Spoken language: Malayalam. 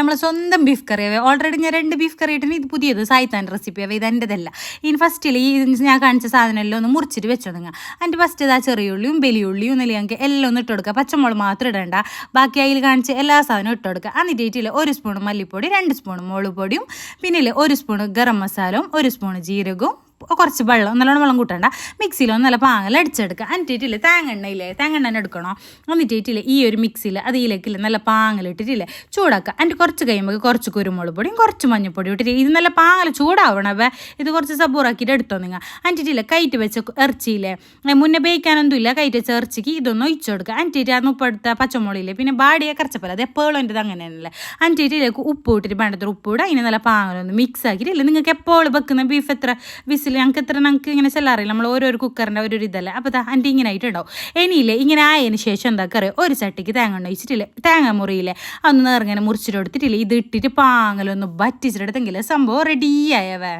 നമ്മളെ സ്വന്തം ബീഫ് കറിയാവേ. ഓൾറെഡി ഞാൻ 2 ബീഫ് കറി ഇട്ടിന്. ഇത് പുതിയത് സായിത്താൻ്റെ റെസിപ്പിയാവേ, ഇത് എൻ്റെതല്ല. ഇനി ഫസ്റ്റിൽ ഈ ഞാൻ കാണിച്ച സാധനമെല്ലാം ഒന്ന് മുറിച്ചിട്ട് വെച്ചോ നിങ്ങൾ. അതിൻ്റെ ഫസ്റ്റ് ഇതാ ചെറിയുള്ളിയും വലിയുള്ളിയും നെല്ലിയാങ്കിൽ എല്ലാം ഒന്ന് ഇട്ട് കൊടുക്കുക. പച്ചമുളക് മാത്രം ഇടണ്ട, ബാക്കി അതിൽ കാണിച്ച എല്ലാ സാധനവും ഇട്ട് കൊടുക്കുക. എന്നിട്ട് 1 സ്പൂൺ മല്ലിപ്പൊടി, 2 സ്പൂൺ മുളക് പൊടിയും, പിന്നെ 1 സ്പൂൺ ഗരം മസാലയും, 1 സ്പൂൺ ജീരകവും, കുറച്ച് വെള്ളം, നല്ലോണം വെള്ളം കൂട്ടണ്ട, മിക്സിയിലോ നല്ല പാങ്ങൽ അടിച്ചെടുക്കുക. എന്നിട്ടില്ലേ തേങ്ങ എടുക്കണോ. എന്നിട്ടില്ലേ ഈ ഒരു മിക്സിയിൽ അതിലേക്കില്ല നല്ല പാങ്ങലിട്ടിട്ടില്ലേ ചൂടാക്കുക. എന്നിട്ട് കുറച്ച് കഴിയുമ്പോൾ കുറച്ച് കുരുമുളക് പൊടിയും കുറച്ച് മഞ്ഞൾപ്പൊടി ഇട്ടിട്ട് ഇത് നല്ല പാങ്ങൽ ചൂടാവണവേ. ഇത് കുറച്ച് സബൂറാക്കിയിട്ട് എടുത്തോ നിങ്ങൾ. എന്നിട്ടില്ലേ കയറ്റി വെച്ച ഇറച്ചിയില്ലേ, മുന്നേ വേവിക്കാനൊന്നും ഇല്ല, കയറ്റി വെച്ച ഇറച്ചിക്ക് ഇതൊന്ന് ഒഴിച്ചു കൊടുക്കുക. എന്നിട്ട് അത് ഉപ്പെടുത്ത പച്ചമുളകില്ലേ, പിന്നെ ബാടിയെ കറച്ചപ്പല, അത് എപ്പോഴും എൻ്റെ അങ്ങനെ തന്നെയല്ലേ. എന്നിട്ടിലേക്ക് ഉപ്പ് ഇട്ടിട്ട് വേണ്ടത്ര ഉപ്പ് ഇടുക. അതിന് നല്ല പാങ്ങലൊന്ന് മിക്സ് ആക്കിയിട്ടില്ല. നിങ്ങൾക്ക് എപ്പോഴും വെക്കുന്ന ബീഫ് എത്ര വിസിൽ ഞങ്ങൾക്ക് ഇങ്ങനെ ചെല്ലാറില്ല, നമ്മൾ ഓരോരോ കുക്കറിൻ്റെ ഒരു ഇതല്ല. അപ്പോൾ എൻ്റെ ഇങ്ങനെ ആയിട്ടുണ്ടാവും. ഇനിയില്ലേ ഇങ്ങനെ ആയതിന് ശേഷം എന്താ കറിയോ, ഒരു ചട്ടിക്ക് തേങ്ങ ഒഴിച്ചിട്ടില്ലേ, തേങ്ങ മുറിയില്ലേ അന്ന് നേർങ്ങനെ മുറിച്ചിട്ട് കൊടുത്തിട്ടില്ലേ ഇത് ഇട്ടിട്ട് പാങ്ങലൊന്ന് വറ്റിച്ചിട്ടെടുത്തെങ്കിൽ സംഭവം റെഡിയായവേ.